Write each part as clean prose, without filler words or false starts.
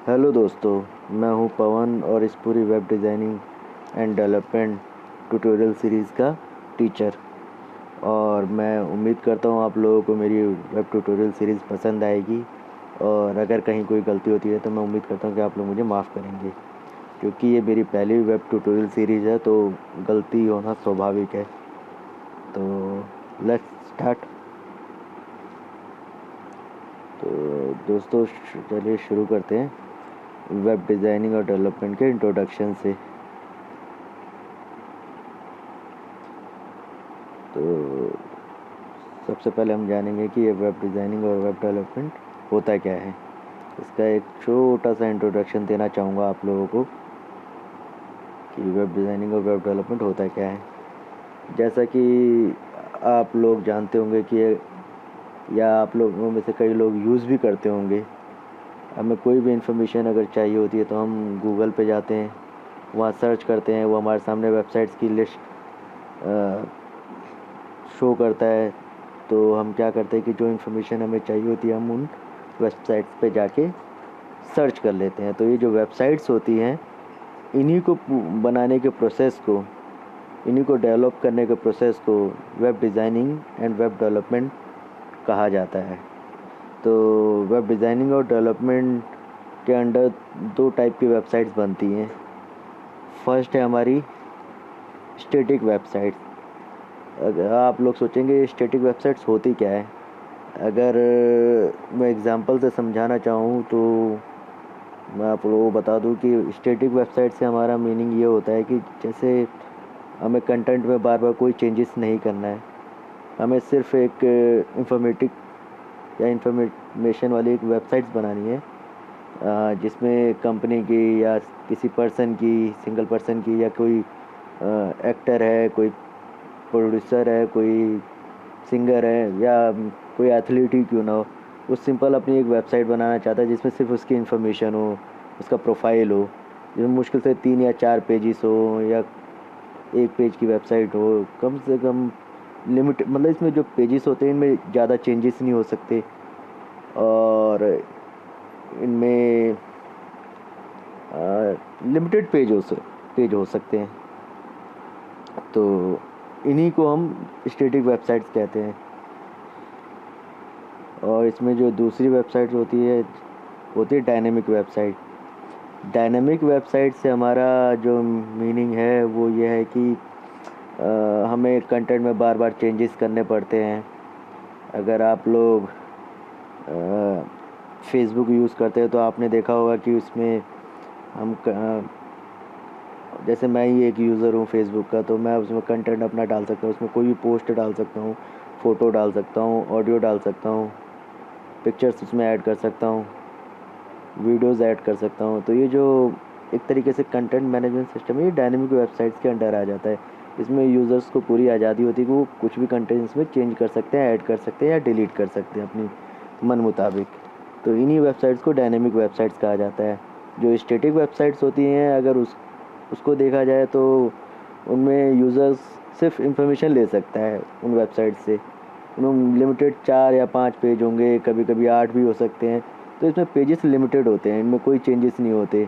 Hello दोस्तों, मैं हूं पवन और इस पूरी web designing and development tutorial series का टीचर। और मैं उम्मीद करता हूं आप लोगों को मेरी वेब ट्यूटोरियल सीरीज़ पसंद आएगी। और अगर कहीं कोई गलती होती है तो मैं उम्मीद करता हूं कि आप लोग मुझे माफ़ करेंगे, क्योंकि ये मेरी पहली वेब ट्यूटोरियल सीरीज़ है तो गलती होना स्वाभाविक है। तो लेट्स स्टार्ट। तो दोस्तों, चलिए शुरू करते हैं वेब डिज़ाइनिंग और डेवलपमेंट के इंट्रोडक्शन से। तो सबसे पहले हम जानेंगे कि ये वेब डिज़ाइनिंग और वेब डेवलपमेंट होता क्या है। इसका एक छोटा सा इंट्रोडक्शन देना चाहूँगा आप लोगों को कि वेब डिज़ाइनिंग और वेब डेवलपमेंट होता क्या है। जैसा कि आप लोग जानते होंगे कि या आप लोगों में से कई लोग यूज़ भी करते होंगे, हमें कोई भी इंफॉर्मेशन अगर चाहिए होती है तो हम गूगल पे जाते हैं, वहाँ सर्च करते हैं, वो हमारे सामने वेबसाइट्स की लिस्ट शो करता है। तो हम क्या करते हैं कि जो इन्फॉर्मेशन हमें चाहिए होती है हम उन वेबसाइट्स पे जाके सर्च कर लेते हैं। तो ये जो वेबसाइट्स होती हैं, इन्हीं को बनाने के प्रोसेस को, इन्हीं को डेवलप करने के प्रोसेस को web designing and web development कहा जाता है। तो वेब डिज़ाइनिंग और डेवलपमेंट के अंडर दो टाइप की वेबसाइट्स बनती हैं। फर्स्ट है हमारी स्टैटिक वेबसाइट। अगर आप लोग सोचेंगे स्टैटिक वेबसाइट्स होती क्या है, अगर मैं एग्ज़ाम्पल से समझाना चाहूँ तो मैं आप लोगों को बता दूँ कि स्टैटिक वेबसाइट से हमारा मीनिंग ये होता है कि जैसे हमें कंटेंट में बार बार कोई चेंजेस नहीं करना है, हमें सिर्फ एक इंफॉर्मेटिक या इंफॉर्मेशन वाली एक वेबसाइट्स बनानी है, जिसमें कंपनी की या किसी पर्सन की, सिंगल पर्सन की, या कोई एक्टर है, कोई प्रोड्यूसर है, कोई सिंगर है, या कोई एथलीट ही क्यों ना हो, वो सिंपल अपनी एक वेबसाइट बनाना चाहता है जिसमें सिर्फ उसकी इन्फॉर्मेशन हो, उसका प्रोफाइल हो, जिसमें मुश्किल से 3 या 4 पेजेस हो या एक पेज की वेबसाइट हो। कम से कम लिमिट, मतलब इसमें जो पेजेस होते हैं इनमें ज़्यादा चेंजेस नहीं हो सकते, और इनमें लिमिटेड पेज हो सकते हैं। तो इन्हीं को हम स्टैटिक वेबसाइट्स कहते हैं। और इसमें जो दूसरी वेबसाइट होती है डायनेमिक वेबसाइट। डायनेमिक वेबसाइट से हमारा जो मीनिंग है वो ये है कि हमें कंटेंट में बार बार चेंजेस करने पड़ते हैं। अगर आप लोग फेसबुक यूज़ करते हैं तो आपने देखा होगा कि उसमें हम जैसे मैं ही एक यूज़र हूँ फेसबुक का, तो मैं उसमें कंटेंट अपना डाल सकता हूँ, उसमें कोई भी पोस्ट डाल सकता हूँ, फ़ोटो डाल सकता हूँ, ऑडियो डाल सकता हूँ, पिक्चर्स उसमें ऐड कर सकता हूँ, वीडियोज़ ऐड कर सकता हूँ। तो ये जो एक तरीके से कंटेंट मैनेजमेंट सिस्टम है, ये डायनेमिक वेबसाइट्स के अंडर आ जाता है। इसमें यूज़र्स को पूरी आज़ादी होती है कि वो कुछ भी कंटेंट इसमें चेंज कर सकते हैं, ऐड कर सकते हैं या डिलीट कर सकते हैं अपनी मन मुताबिक। तो इन्हीं वेबसाइट्स को डायनेमिक वेबसाइट्स कहा जाता है। जो स्टैटिक वेबसाइट्स होती हैं, अगर उसको देखा जाए तो उनमें यूज़र्स सिर्फ इंफॉर्मेशन ले सकता है उन वेबसाइट से। उनमें लिमिटेड 4 या 5 पेज होंगे, कभी कभी 8 भी हो सकते हैं। तो इसमें पेजेस लिमिटेड होते हैं, इनमें कोई चेंजेस नहीं होते।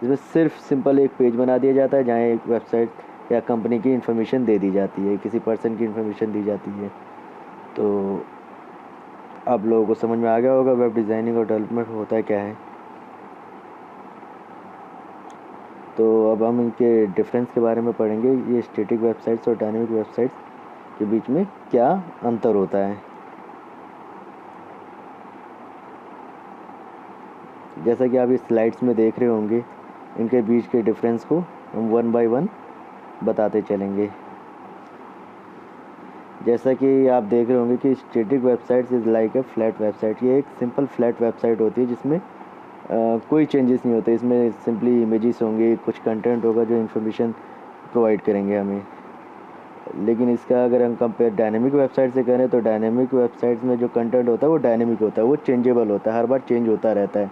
इसमें सिर्फ सिंपल एक पेज बना दिया जाता है जहाँ एक वेबसाइट या कंपनी की इन्फॉर्मेशन दे दी जाती है, किसी पर्सन की इन्फॉर्मेशन दी जाती है। तो आप लोगों को समझ में आ गया होगा वेब डिज़ाइनिंग और डेवलपमेंट होता है क्या है। तो अब हम इनके डिफरेंस के बारे में पढ़ेंगे, ये स्टैटिक वेबसाइट्स और डायनेमिक वेबसाइट्स के बीच में क्या अंतर होता है। जैसा कि आप इस स्लाइड्स में देख रहे होंगे, इनके बीच के डिफरेंस को हम वन बाय वन बताते चलेंगे। जैसा कि आप देख रहे होंगे कि static websites is like a flat website. ये एक सिंपल फ्लैट वेबसाइट होती है जिसमें कोई चेंजेस नहीं होते। इसमें सिंपली इमेजेस होंगे, कुछ कंटेंट होगा जो इन्फॉर्मेशन प्रोवाइड करेंगे हमें। लेकिन इसका अगर हम कंपेयर डायनेमिक वेबसाइट से करें तो डायनेमिक वेबसाइट्स में जो कंटेंट होता है वो डायनेमिक होता है, वो चेंजेबल होता है, हर बार चेंज होता रहता है।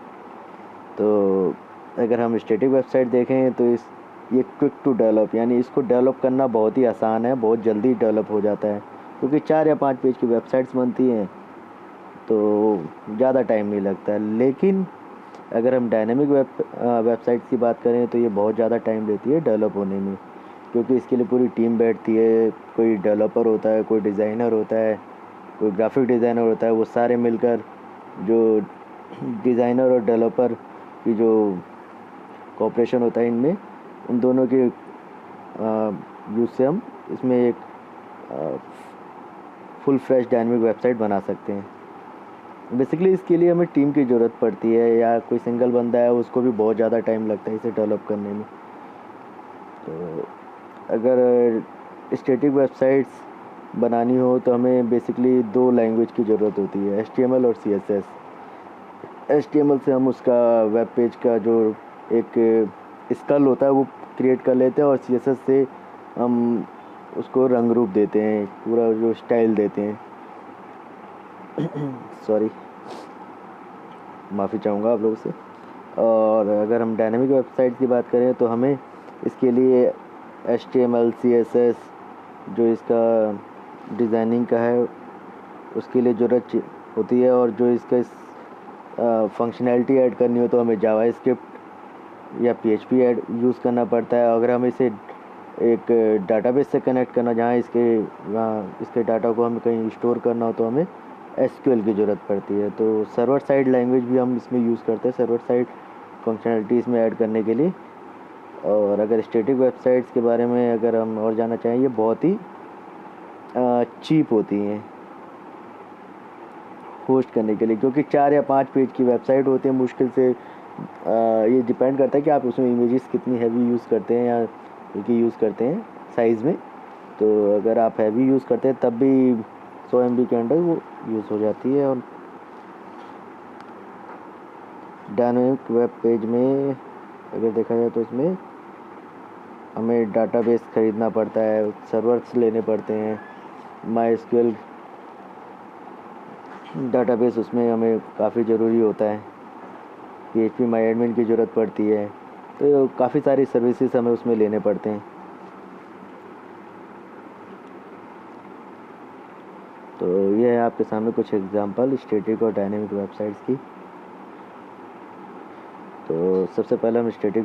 तो अगर हम स्टैटिक वेबसाइट देखें तो ये क्विक टू डेवलप, यानी इसको डेवलप करना बहुत ही आसान है, बहुत जल्दी डेवलप हो जाता है, क्योंकि 4 या 5 पेज की वेबसाइट्स बनती हैं तो ज़्यादा टाइम नहीं लगता है। लेकिन अगर हम डायनेमिक वेबसाइट्स की बात करें तो ये बहुत ज़्यादा टाइम लेती है डेवलप होने में, क्योंकि इसके लिए पूरी टीम बैठती है। कोई डेवलपर होता है, कोई डिज़ाइनर होता है, कोई ग्राफिक डिज़ाइनर होता है, वो सारे मिलकर जो डिज़ाइनर और डेवलपर की जो कोऑपरेशन होता है इनमें, उन दोनों के यूज़ से हम इसमें एक फुल फ्लैश डायनेमिक वेबसाइट बना सकते हैं। बेसिकली इसके लिए हमें टीम की ज़रूरत पड़ती है, या कोई सिंगल बंदा है उसको भी बहुत ज़्यादा टाइम लगता है इसे डेवलप करने में। तो अगर स्टैटिक वेबसाइट्स बनानी हो तो हमें बेसिकली 2 लैंग्वेज की ज़रूरत होती है, HTML और CSS। HTML से हम उसका वेब पेज का जो एक स्कल होता है वो क्रिएट कर लेते हैं, और CSS से हम उसको रंग रूप देते हैं, पूरा जो स्टाइल देते हैं। सॉरी, माफ़ी चाहूँगा आप लोगों से। और अगर हम डायनेमिक वेबसाइट की बात करें तो हमें इसके लिए HTML CSS जो इसका डिज़ाइनिंग का है उसके लिए ज़रूरत होती है, और जो इसका फंक्शनैलिटी ऐड करनी हो तो हमें जावास्क्रिप्ट या PHP ऐड यूज़ करना पड़ता है। अगर हम इसे एक डाटाबेस से कनेक्ट करना, जहाँ इसके डाटा को हमें कहीं स्टोर करना हो तो हमें SQL की ज़रूरत पड़ती है। तो सर्वर साइड लैंग्वेज भी हम इसमें यूज़ करते हैं, सर्वर साइड फंक्शनैलिटी इसमें ऐड करने के लिए। और अगर स्टैटिक वेबसाइट्स के बारे में अगर हम और जानना चाहें, ये बहुत ही चीप होती हैं होस्ट करने के लिए, क्योंकि 4 या 5 पेज की वेबसाइट होती है मुश्किल से। ये डिपेंड करता है कि आप उसमें इमेजेस कितनी हैवी यूज़ करते हैं या हल्की यूज़ करते हैं साइज़ में। तो अगर आप हैवी यूज़ करते हैं तब भी 100 MB के अंडर वो यूज़ हो जाती है। और डायनामिक वेब पेज में अगर देखा जाए तो इसमें हमें डाटाबेस ख़रीदना पड़ता है, सर्वर्स लेने पड़ते हैं, MySQL डाटाबेस उसमें हमें काफ़ी ज़रूरी होता है, PHP MyAdmin की ज़रूरत पड़ती है। तो काफ़ी सारी सर्विसेज हमें उसमें लेने पड़ते हैं। तो ये है आपके सामने कुछ एग्जांपल स्टैटिक और डायनेमिक वेबसाइट्स की। तो सबसे पहले हम स्टैटिक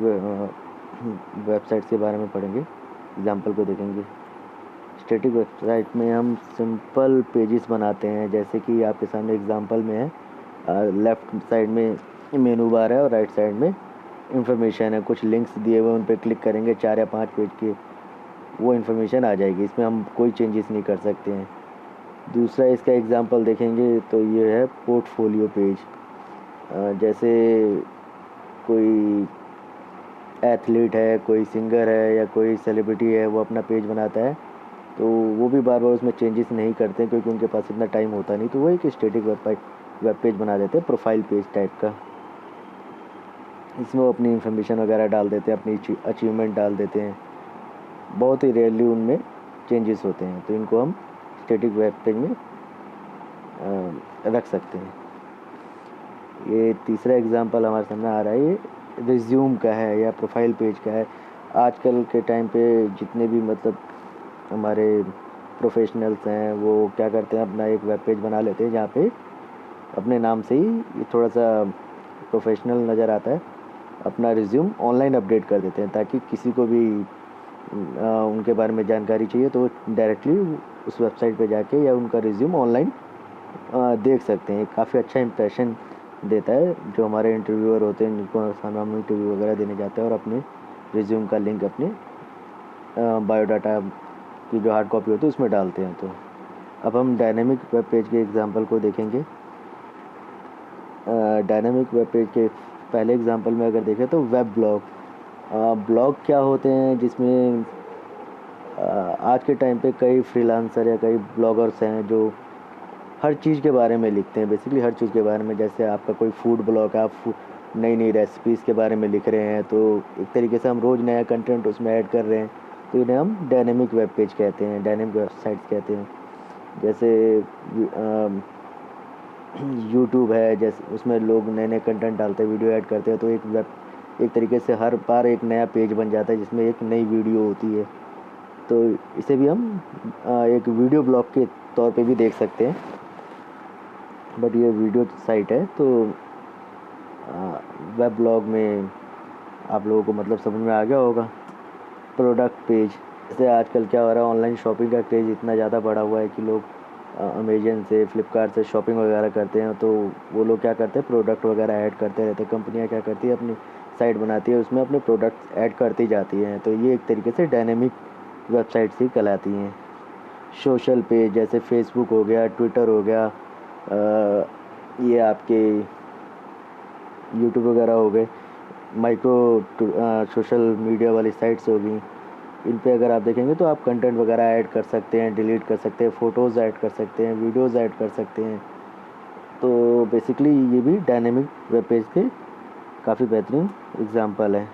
वेबसाइट्स के बारे में पढ़ेंगे, एग्जांपल को देखेंगे। स्टैटिक वेबसाइट में हम सिंपल पेजेस बनाते हैं, जैसे कि आपके सामने एग्जांपल में है। लेफ़्ट साइड में मेनू बार है और राइट साइड में इंफॉर्मेशन है, कुछ लिंक्स दिए हुए, उन पर क्लिक करेंगे 4 या 5 पेज की वो इन्फॉर्मेशन आ जाएगी। इसमें हम कोई चेंजेस नहीं कर सकते हैं। दूसरा इसका एग्जांपल देखेंगे तो ये है पोर्टफोलियो पेज। जैसे कोई एथलीट है, कोई सिंगर है या कोई सेलिब्रिटी है, वो अपना पेज बनाता है तो वो भी बार बार उसमें चेंजेस नहीं करते क्योंकि उनके पास इतना टाइम होता नहीं, तो वो एक स्टैटिक वेब पेज बना देते हैं, प्रोफाइल पेज टाइप का। इसमें वो अपनी इन्फॉर्मेशन वगैरह डाल देते हैं, अपनी अचीवमेंट डाल देते हैं। बहुत ही रेयरली उनमें चेंजेस होते हैं, तो इनको हम स्टैटिक वेब पेज में रख सकते हैं। ये तीसरा एग्जांपल हमारे सामने आ रहा है, ये रिज्यूम का है या प्रोफाइल पेज का है। आजकल के टाइम पे जितने भी मतलब हमारे प्रोफेशनल्स हैं वो क्या करते हैं, अपना एक वेब पेज बना लेते हैं जहाँ पे अपने नाम से ही ये थोड़ा सा प्रोफेशनल नज़र आता है, अपना रिज्यूम ऑनलाइन अपडेट कर देते हैं, ताकि किसी को भी उनके बारे में जानकारी चाहिए तो डायरेक्टली उस वेबसाइट पे जाके या उनका रिज्यूम ऑनलाइन देख सकते हैं। काफ़ी अच्छा इंप्रेशन देता है जो हमारे इंटरव्यूअर होते हैं, जिनको सामने हम इंटरव्यू वगैरह देने जाते हैं और अपने रिज्यूम का लिंक अपने बायोडाटा की जो हार्ड कॉपी होती है उसमें डालते हैं। तो अब हम डायनेमिक वेब पेज के एग्जांपल को देखेंगे। डायनेमिक वेब पेज के पहले एग्जांपल में अगर देखें तो वेब ब्लॉग क्या होते हैं, जिसमें आज के टाइम पे कई फ्रीलांसर या कई ब्लॉगर्स हैं जो हर चीज़ के बारे में लिखते हैं, बेसिकली हर चीज़ के बारे में। जैसे आपका कोई फूड ब्लॉग है, आप नई नई रेसिपीज़ के बारे में लिख रहे हैं, तो एक तरीके से हम रोज़ नया कंटेंट उसमें ऐड कर रहे हैं, तो इन्हें हम डायनेमिक वेब पेज कहते हैं, डायनेमिक वेबसाइट्स कहते हैं। जैसे यूट्यूब है, जैसे उसमें लोग नए नए कंटेंट डालते हैं, वीडियो ऐड करते हैं, तो एक तरीके से हर बार एक नया पेज बन जाता है जिसमें एक नई वीडियो होती है। तो इसे भी हम एक वीडियो ब्लॉग के तौर पे भी देख सकते हैं, बट ये वीडियो साइट है। तो वेब ब्लॉग में आप लोगों को मतलब समझ में आ गया होगा। प्रोडक्ट पेज, जैसे आजकल क्या हो रहा है, ऑनलाइन शॉपिंग का क्रेज़ इतना ज़्यादा बढ़ा हुआ है कि लोग अमेजन से, फ्लिपकार्ट से शॉपिंग वगैरह करते हैं, तो वो लोग क्या करते हैं, प्रोडक्ट वगैरह ऐड करते रहते हैं। कंपनियां क्या करती है, अपनी साइट बनाती है, उसमें अपने प्रोडक्ट्स ऐड करती जाती हैं, तो ये एक तरीके से डायनेमिक वेबसाइट्स ही कहलाती हैं। सोशल पेज जैसे फेसबुक हो गया, ट्विटर हो गया, ये आपके यूट्यूब वगैरह हो गए, माइक्रो सोशल मीडिया वाली साइट्स हो गई। इन पे अगर आप देखेंगे तो आप कंटेंट वगैरह ऐड कर सकते हैं, डिलीट कर सकते हैं, फ़ोटोज़ ऐड कर सकते हैं, वीडियोज़ ऐड कर सकते हैं। तो बेसिकली ये भी डायनेमिक वेब पेज के काफ़ी बेहतरीन एग्जांपल है।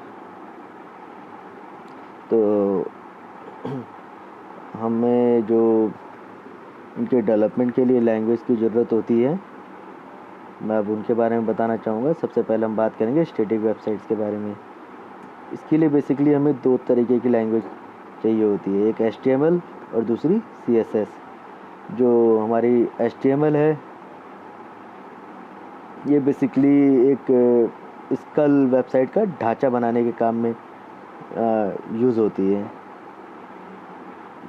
तो हमें जो इनके डेवलपमेंट के लिए लैंग्वेज की ज़रूरत होती है, मैं अब उनके बारे में बताना चाहूँगा। सबसे पहले हम बात करेंगे स्टैटिक वेबसाइट्स के बारे में। इसके लिए बेसिकली हमें दो तरीके की लैंग्वेज चाहिए होती है, एक HTML और दूसरी CSS। जो हमारी HTML है, ये बेसिकली एक स्कल वेबसाइट का ढांचा बनाने के काम में यूज़ होती है,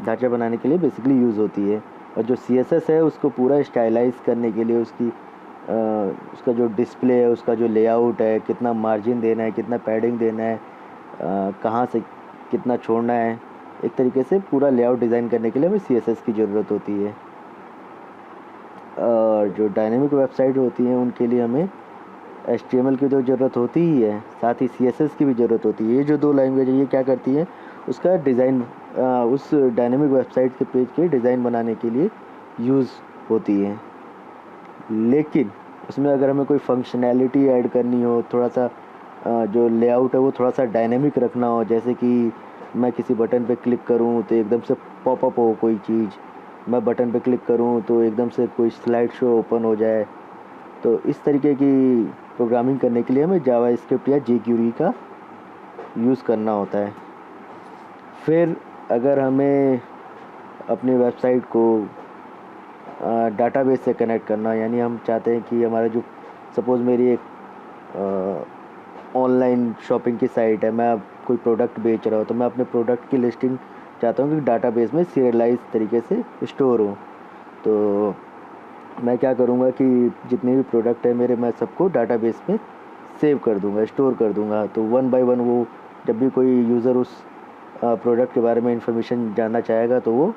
ढांचा बनाने के लिए बेसिकली यूज़ होती है। और जो CSS है, उसको पूरा स्टाइलाइज करने के लिए, उसका जो डिस्प्ले है, उसका जो लेआउट है, कितना मार्जिन देना है, कितना पैडिंग देना है, कहाँ से कितना छोड़ना है, एक तरीके से पूरा लेआउट डिज़ाइन करने के लिए हमें CSS की ज़रूरत होती है। और जो डायनेमिक वेबसाइट होती हैं, उनके लिए हमें HTML की तो ज़रूरत होती ही है, साथ ही CSS की भी ज़रूरत होती है। ये जो दो लैंग्वेज है, ये क्या करती हैं, उसका डिज़ाइन उस डायनेमिक वेबसाइट के पेज के डिज़ाइन बनाने के लिए यूज़ होती है। लेकिन उसमें अगर हमें कोई फंक्शनैलिटी ऐड करनी हो, थोड़ा सा जो लेआउट है वो थोड़ा सा डायनेमिक रखना हो, जैसे कि मैं किसी बटन पे क्लिक करूं तो एकदम से पॉपअप हो कोई चीज़, मैं बटन पे क्लिक करूं तो एकदम से कोई स्लाइड शो ओपन हो जाए, तो इस तरीके की प्रोग्रामिंग करने के लिए हमें जावास्क्रिप्ट या jQuery का यूज़ करना होता है। फिर अगर हमें अपनी वेबसाइट को डाटाबेस से कनेक्ट करना, यानी हम चाहते हैं कि हमारा जो, सपोज़ मेरी एक ऑनलाइन शॉपिंग की साइट है, मैं अब कोई प्रोडक्ट बेच रहा हूँ, तो मैं अपने प्रोडक्ट की लिस्टिंग चाहता हूँ कि डाटाबेस में सीरियलाइज तरीके से स्टोर हो। तो मैं क्या करूँगा कि जितने भी प्रोडक्ट है मेरे, मैं सबको डाटाबेस में सेव कर दूँगा, स्टोर कर दूँगा। तो वन बाय वन वो, जब भी कोई यूज़र उस प्रोडक्ट के बारे में इंफॉर्मेशन जानना चाहेगा, तो वो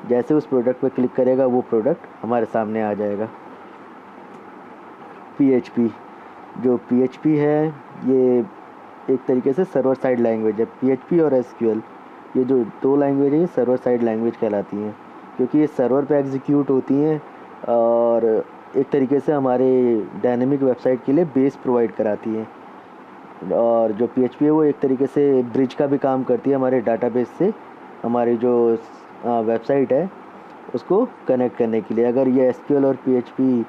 जैसे उस प्रोडक्ट पर क्लिक करेगा, वो प्रोडक्ट हमारे सामने आ जाएगा। PHP, जो PHP है, ये एक तरीके से सर्वर साइड लैंग्वेज है। PHP और SQL, ये जो दो लैंग्वेज है, ये सर्वर साइड लैंग्वेज कहलाती हैं, क्योंकि ये सर्वर पे एग्जीक्यूट होती हैं और एक तरीके से हमारे डायनेमिक वेबसाइट के लिए बेस प्रोवाइड कराती हैं। और जो PHP है, वो एक तरीके से ब्रिज का भी काम करती है हमारे डाटाबेस से, हमारी जो वेबसाइट है उसको कनेक्ट करने के लिए। अगर ये SQL और PHP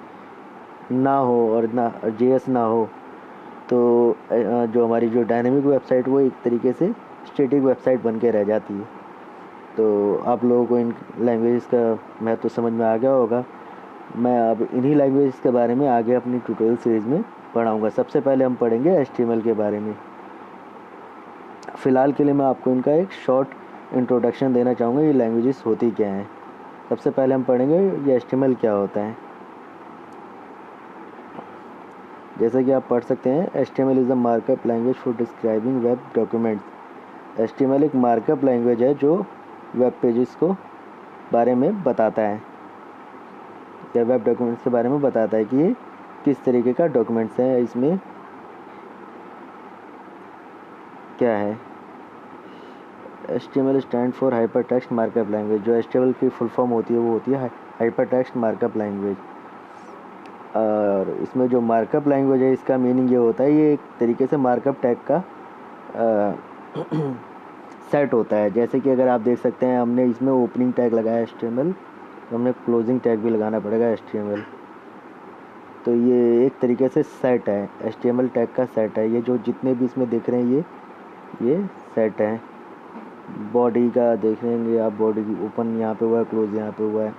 ना हो और ना JS ना हो, तो जो हमारी जो डायनेमिक वेबसाइट, वो एक तरीके से स्टैटिक वेबसाइट बन के रह जाती है। तो आप लोगों को इन लैंग्वेजेस का महत्व तो समझ में आ गया होगा। मैं अब इन्हीं लैंग्वेजेस के बारे में आगे अपनी ट्यूटोरियल सीरीज़ में पढ़ाऊँगा। सबसे पहले हम पढ़ेंगे HTML के बारे में। फ़िलहाल के लिए मैं आपको इनका एक शॉर्ट इंट्रोडक्शन देना चाहूँगा, ये लैंग्वेजेस होती क्या हैं। सबसे पहले हम पढ़ेंगे ये HTML क्या होता है। जैसा कि आप पढ़ सकते हैं, HTML is a markup language for describing web documents. HTML एक मार्कअप लैंग्वेज है जो वेब पेजेस को बारे में बताता है, या वेब डॉक्यूमेंट्स के बारे में बताता है कि ये किस तरीके का डॉक्यूमेंट्स है। इसमें क्या है, HTML stand for hyper text markup language. जो HTML की फुल फॉर्म होती है, वो होती है हाइपर टेक्स्ट मार्कअप लैंग्वेज। और इसमें जो मार्कअप लैंग्वेज है, इसका मीनिंग ये होता है, ये एक तरीके से मार्कअप टैग का सेट होता है। जैसे कि अगर आप देख सकते हैं, हमने इसमें ओपनिंग टैग लगाया HTML, तो हमने क्लोजिंग टैग भी लगाना पड़ेगा HTML। तो ये एक तरीके से सेट है, HTML टैग का सेट है। ये जो जितने भी इसमें देख रहे हैं, ये सेट है। बॉडी का देख लेंगे आप, बॉडी की ओपन यहाँ पे हुआ है, क्लोज यहाँ पे हुआ है।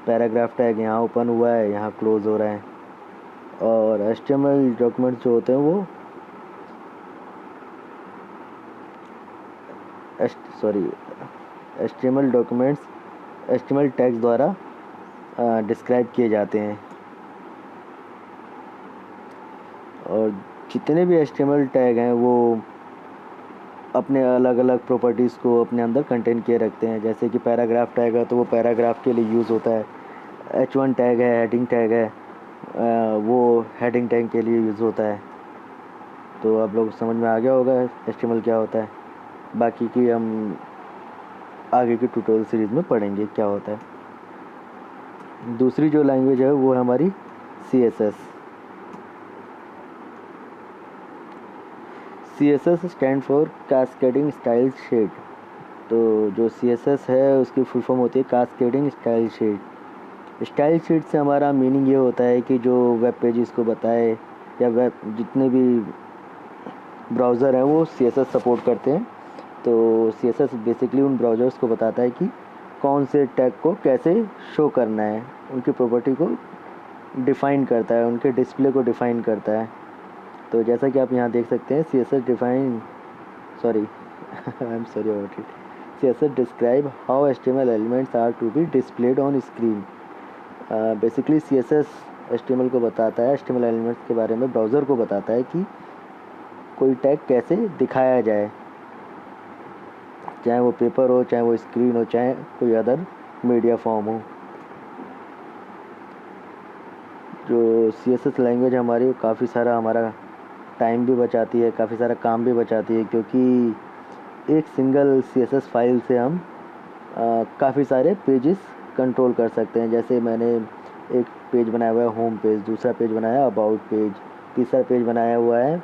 पैराग्राफ टैग यहाँ ओपन हुआ है, यहाँ क्लोज हो रहा है। और HTML डॉक्यूमेंट्स जो होते हैं वो HTML डॉक्यूमेंट्स HTML टैग्स द्वारा डिस्क्राइब किए जाते हैं। और जितने भी HTML टैग हैं वो अपने अलग अलग प्रॉपर्टीज़ को अपने अंदर कंटेन किए रखते हैं। जैसे कि पैराग्राफ टैग है तो वो पैराग्राफ के लिए यूज़ होता है। H1 टैग है, हेडिंग टैग है, वो हेडिंग टैग के लिए यूज़ होता है। तो आप लोग समझ में आ गया होगा HTML क्या होता है। बाकी की हम आगे की ट्यूटोरियल सीरीज़ में पढ़ेंगे क्या होता है। दूसरी जो लैंग्वेज है वो है हमारी CSS। CSS stand for cascading style sheet. तो जो CSS है उसकी फुल फॉर्म होती है cascading style sheet. Style sheet से हमारा मीनिंग ये होता है कि जो वेब पेजेस को बताए या वेब जितने भी ब्राउज़र हैं वो CSS सपोर्ट करते हैं। तो CSS बेसिकली उन ब्राउज़र्स को बताता है कि कौन से टैग को कैसे शो करना है, उनकी प्रॉपर्टी को डिफ़ाइन करता है, उनके डिस्प्ले को डिफ़ाइन करता है। तो जैसा कि आप यहाँ देख सकते हैं CSS define sorry I am sorry about it. CSS describe how HTML elements are to be displayed on screen. Basically CSS HTML को बताता है, HTML एलिमेंट्स के बारे में ब्राउज़र को बताता है कि कोई टैग कैसे दिखाया जाए, चाहे वो पेपर हो, चाहे वो स्क्रीन हो, चाहे कोई अदर मीडिया फॉर्म हो। जो CSS लैंग्वेज हमारी वो काफ़ी सारा हमारा टाइम भी बचाती है, काफ़ी सारा काम भी बचाती है, क्योंकि एक सिंगल CSS फाइल से हम काफ़ी सारे पेजेस कंट्रोल कर सकते हैं। जैसे मैंने एक पेज बनाया हुआ है होम पेज, दूसरा पेज बनाया है अबाउट पेज, तीसरा पेज बनाया हुआ है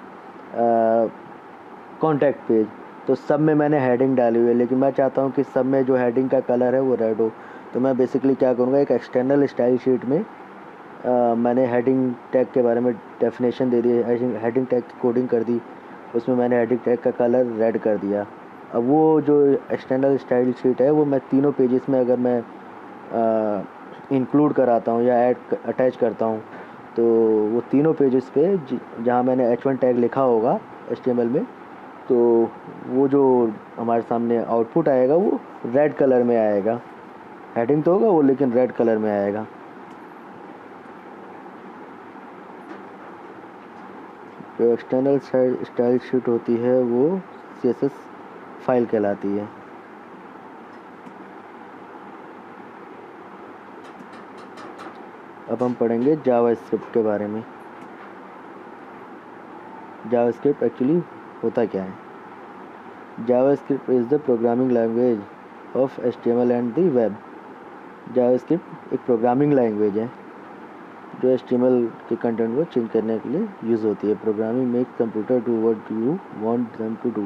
कॉन्टैक्ट पेज। तो सब में मैंने हेडिंग डाली हुई है, लेकिन मैं चाहता हूँ कि सब में जो हेडिंग का कलर है वो रेड हो। तो मैं बेसिकली क्या करूँगा, एक एक्सटर्नल स्टाइल शीट में मैंने हेडिंग टैग के बारे में डेफिनेशन दे दी, हेडिंग टैग की कोडिंग कर दी, उसमें मैंने हेडिंग टैग का कलर रेड कर दिया। अब वो जो एक्सटर्नल स्टाइल शीट है वो मैं तीनों पेजेस में अगर मैं इंक्लूड कराता हूँ या अटैच करता हूँ, तो वो तीनों पेजेस पे जहाँ मैंने H1 टैग लिखा होगा HTML में, तो वो जो हमारे सामने आउटपुट आएगा वो रेड कलर में आएगा। हेडिंग तो होगा वो, लेकिन रेड कलर में आएगा। जो एक्सटर्नल स्टाइल शीट होती है वो CSS फाइल कहलाती है। अब हम पढ़ेंगे जावास्क्रिप्ट के बारे में। जावास्क्रिप्ट एक्चुअली होता क्या है? JavaScript is the programming language of HTML and the web. JavaScript एक प्रोग्रामिंग लैंग्वेज है जो HTML के कंटेंट को चेंज करने के लिए यूज़ होती है। Programming make computer do what you want them to do.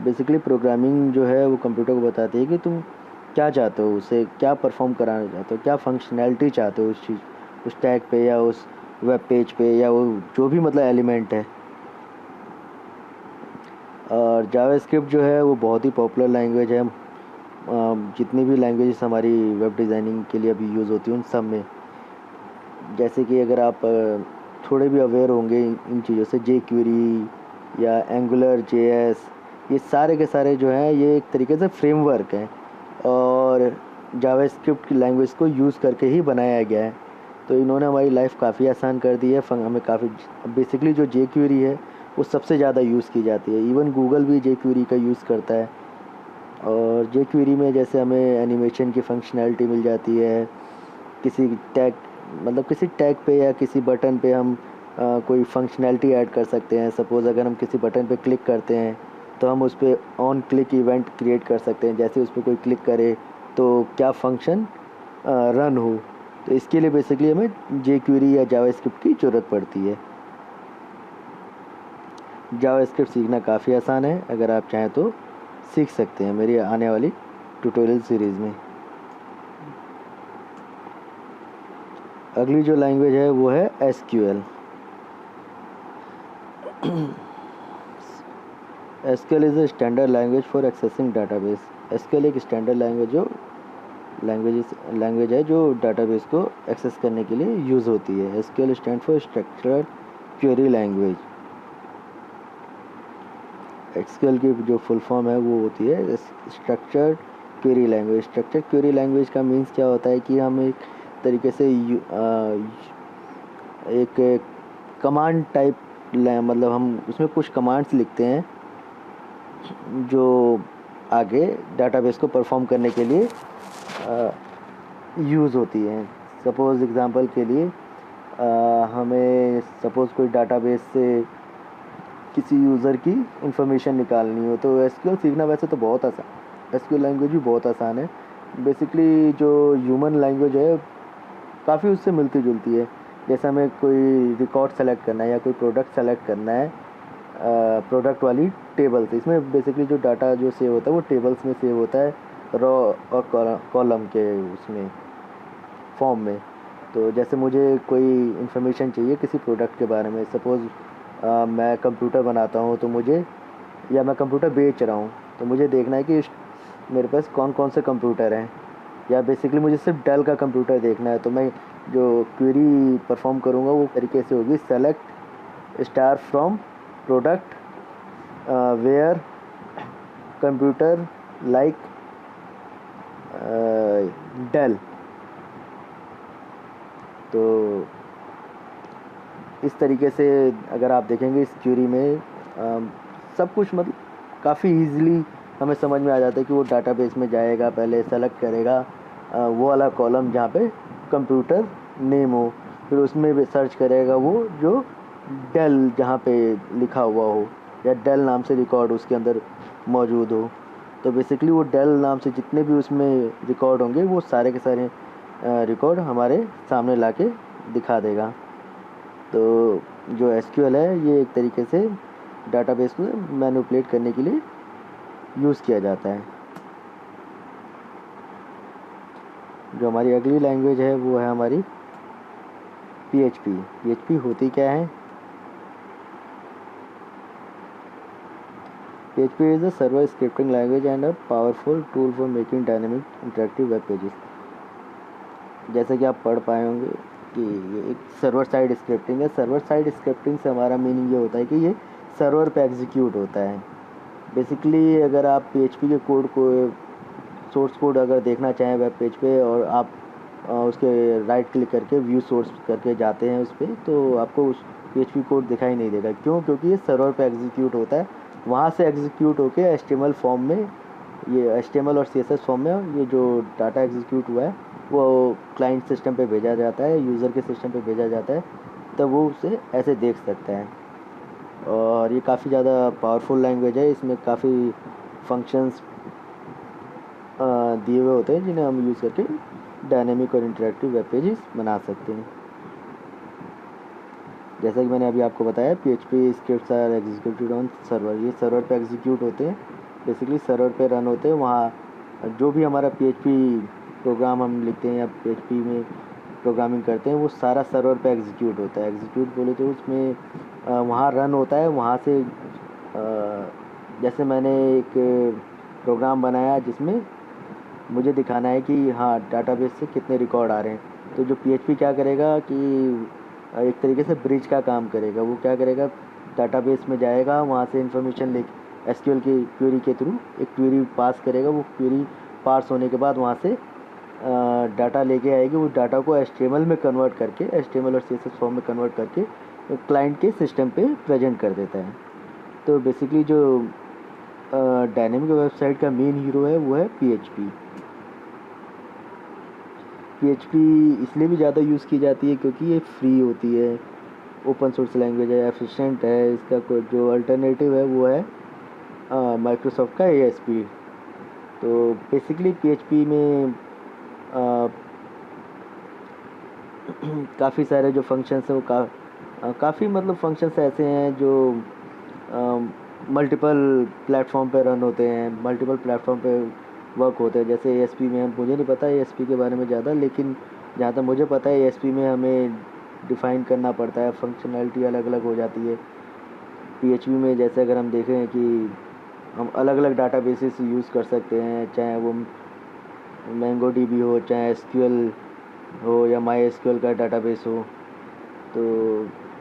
Basically programming जो है वो कंप्यूटर को बताती है कि तुम क्या चाहते हो, उसे क्या परफॉर्म कराना चाहते हो, क्या फंक्शनैलिटी चाहते हो उस चीज़, उस टैग पे या उस वेब पेज पे या वो जो भी मतलब एलिमेंट है। और जावास्क्रिप्ट जो है वो बहुत ही पॉपुलर लैंग्वेज है। जितनी भी लैंग्वेजेस हमारी वेब डिज़ाइनिंग के लिए अभी यूज़ होती हैं उन सब में, जैसे कि अगर आप थोड़े भी अवेयर होंगे इन चीज़ों से, jQuery या एंगुलर JS, ये सारे के सारे जो हैं ये एक तरीके से फ्रेमवर्क हैं और जावास्क्रिप्ट की लैंग्वेज को यूज़ करके ही बनाया गया है। तो इन्होंने हमारी लाइफ काफ़ी आसान कर दी है। हमें काफ़ी बेसिकली जो jQuery है वो सबसे ज़्यादा यूज़ की जाती है। इवन गूगल भी jQuery का यूज़ करता है। और jQuery में जैसे हमें एनिमेशन की फंक्शनैलिटी मिल जाती है, किसी टैग मतलब किसी टैग पे या किसी बटन पे हम कोई फंक्शनैलिटी ऐड कर सकते हैं। सपोज़ अगर हम किसी बटन पे क्लिक करते हैं तो हम उस पर ऑन क्लिक इवेंट क्रिएट कर सकते हैं, जैसे उस पर कोई क्लिक करे तो क्या फंक्शन रन हो। तो इसके लिए बेसिकली हमें jQuery या जावास्क्रिप्ट की ज़रूरत पड़ती है। जावास्क्रिप्ट सीखना काफ़ी आसान है, अगर आप चाहें तो सीख सकते हैं मेरी आने वाली ट्यूटोरियल सीरीज़ में। अगली जो लैंग्वेज है वो है SQL। SQL is a standard language for accessing database. SQL एक स्टैंडर्ड लैंग्वेज जो लैंग्वेज है जो डाटाबेस को एक्सेस करने के लिए यूज़ होती है। SQL stand for structured query language. SQL की जो फुल फॉर्म है वो होती है structured query language. Structured query language का मीन्स क्या होता है कि हम एक तरीके से एक कमांड टाइप मतलब हम उसमें कुछ कमांड्स लिखते हैं जो आगे डाटाबेस को परफॉर्म करने के लिए यूज़ होती हैं। सपोज़ एग्ज़ाम्पल के लिए हमें सपोज़ कोई डाटाबेस से किसी यूज़र की इंफॉर्मेशन निकालनी हो तो एसक्यूएल सीखना वैसे तो बहुत आसान, एसक्यूएल लैंग्वेज भी बहुत आसान है। बेसिकली जो ह्यूमन लैंग्वेज है काफ़ी उससे मिलती जुलती है। जैसे हमें कोई रिकॉर्ड सेलेक्ट करना है या कोई प्रोडक्ट सेलेक्ट करना है प्रोडक्ट वाली टेबल से, इसमें बेसिकली जो डाटा जो सेव होता है वो टेबल्स में सेव होता है, रॉ और कॉलम के उसमें फॉर्म में। तो जैसे मुझे कोई इन्फॉर्मेशन चाहिए किसी प्रोडक्ट के बारे में, सपोज़ मैं कंप्यूटर बनाता हूँ तो मुझे, या मैं कंप्यूटर बेच रहा हूँ तो मुझे देखना है कि मेरे पास कौन कौन से कंप्यूटर हैं, या बेसिकली मुझे सिर्फ डेल का कंप्यूटर देखना है। तो मैं जो क्वेरी परफॉर्म करूँगा वो तरीके से होगी, select star from product where computer like Dell. तो इस तरीके से अगर आप देखेंगे इस क्वेरी में सब कुछ मतलब काफ़ी ईजिली हमें समझ में आ जाता है कि वो डाटाबेस में जाएगा, पहले सेलेक्ट करेगा वो वाला कॉलम जहाँ पे कंप्यूटर नेम हो, फिर उसमें भी सर्च करेगा वो जो डेल जहाँ पे लिखा हुआ हो या डेल नाम से रिकॉर्ड उसके अंदर मौजूद हो। तो बेसिकली वो डेल नाम से जितने भी उसमें रिकॉर्ड होंगे वो सारे के सारे रिकॉर्ड हमारे सामने लाके दिखा देगा। तो जो एसक्यूएल है ये एक तरीके से डाटाबेस को मैनिपुलेट करने के लिए यूज़ किया जाता है। जो हमारी अगली लैंग्वेज है वो है हमारी पीएचपी। पीएचपी होती क्या है? PHP is a server scripting language and a powerful tool for making dynamic interactive web pages। जैसा कि आप पढ़ पाए होंगे कि ये एक सर्वर साइड स्क्रिप्टिंग है। सर्वर साइड स्क्रिप्टिंग से हमारा मीनिंग ये होता है कि ये सर्वर पे एग्जीक्यूट होता है। बेसिकली अगर आप PHP के कोड को, सोर्स कोड अगर देखना चाहें वेब पेज पे और आप उसके राइट क्लिक करके व्यू सोर्स करके जाते हैं उस पर, तो आपको उस PHP कोड दिखाई नहीं देगा। क्यों? क्योंकि ये सर्वर पे एग्जीक्यूट होता है, वहाँ से एग्जीक्यूट होके HTML फॉर्म में, ये HTML और CSS फॉर्म में ये जो डाटा एग्जीक्यूट हुआ है वो क्लाइंट सिस्टम पे भेजा जाता है, यूज़र के सिस्टम पे भेजा जाता है, तब वो उसे ऐसे देख सकता है। और ये काफ़ी ज़्यादा पावरफुल लैंग्वेज है। इसमें काफ़ी फंक्शंस दिए हुए होते हैं जिन्हें हम यूज़ करके डायनेमिक और इंटरेक्टिव वेब पेजेस बना सकते हैं। जैसा कि मैंने अभी आपको बताया, PHP scripts are executed on server. ये सर्वर पे एग्जीक्यूट होते हैं, बेसिकली सर्वर पे रन होते हैं। वहाँ जो भी हमारा PHP प्रोग्राम हम लिखते हैं या PHP में प्रोग्रामिंग करते हैं वो सारा सर्वर पे एग्जीक्यूट होता है। एग्जीक्यूट बोले तो उसमें वहाँ रन होता है। वहाँ से जैसे मैंने एक प्रोग्राम बनाया जिसमें मुझे दिखाना है कि हाँ डाटाबेस से कितने रिकॉर्ड आ रहे हैं, तो जो PHP क्या करेगा कि एक तरीके से ब्रिज का काम करेगा। वो क्या करेगा, डाटाबेस में जाएगा, वहाँ से इन्फॉर्मेशन ले SQL की क्वेरी के थ्रू एक क्वेरी पास करेगा। वो क्वेरी पास होने के बाद वहाँ से डाटा लेके आएगी। वो डाटा को HTML में कन्वर्ट करके, HTML और CSS फॉर्म में कन्वर्ट करके क्लाइंट के सिस्टम पे प्रेजेंट कर देता है। तो बेसिकली जो डायनेमिक वेबसाइट का मेन हीरो है वो है PHP। PHP इसलिए भी ज़्यादा यूज़ की जाती है क्योंकि ये फ्री होती है, ओपन सोर्स लैंग्वेज है, एफिशिएंट है। इसका कोई जो अल्टरनेटिव है वो है माइक्रोसॉफ्ट का ASP। तो बेसिकली PHP में काफ़ी सारे जो फंक्शंस हैं वो काफ़ी मतलब फंक्शंस ऐसे हैं जो मल्टीपल प्लेटफॉर्म पे रन होते हैं, मल्टीपल प्लेटफॉर्म पे वर्क होते हैं। जैसे ASP में, मुझे नहीं पता ASP के बारे में ज़्यादा, लेकिन जहाँ तक मुझे पता है ASP में हमें डिफ़ाइन करना पड़ता है, फंक्शनैलिटी अलग अलग हो जाती है। PHP में जैसे अगर हम देखें कि हम अलग अलग डाटाबेसेस यूज़ कर सकते हैं, चाहे वो मैंगो डीबी हो, चाहे एसक्यूएल हो या माई एसक्यूएल का डाटाबेस हो। तो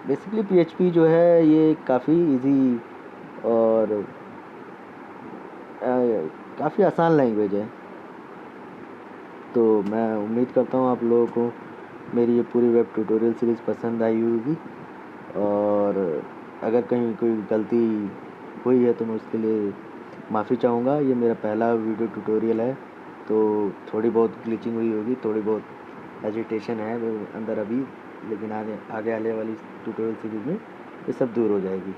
बेसिकली पीएचपी जो है ये काफ़ी इजी और काफ़ी आसान लैंग्वेज है। तो मैं उम्मीद करता हूँ आप लोगों को मेरी ये पूरी वेब ट्यूटोरियल सीरीज़ पसंद आई होगी, और अगर कहीं कोई गलती हुई है तो मैं उसके लिए माफ़ी चाहूँगा। ये मेरा पहला वीडियो ट्यूटोरियल है, तो थोड़ी बहुत ग्लिचिंग हुई होगी, थोड़ी बहुत एजिटेशन है मेरे अंदर अभी, लेकिन आगे आने वाली ट्यूटोरियल सीरीज़ में ये सब दूर हो जाएगी।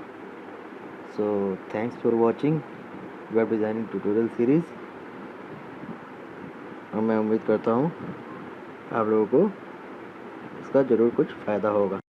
So thanks for watching web designing tutorial series, और मैं उम्मीद करता हूँ आप लोगों को इसका ज़रूर कुछ फ़ायदा होगा।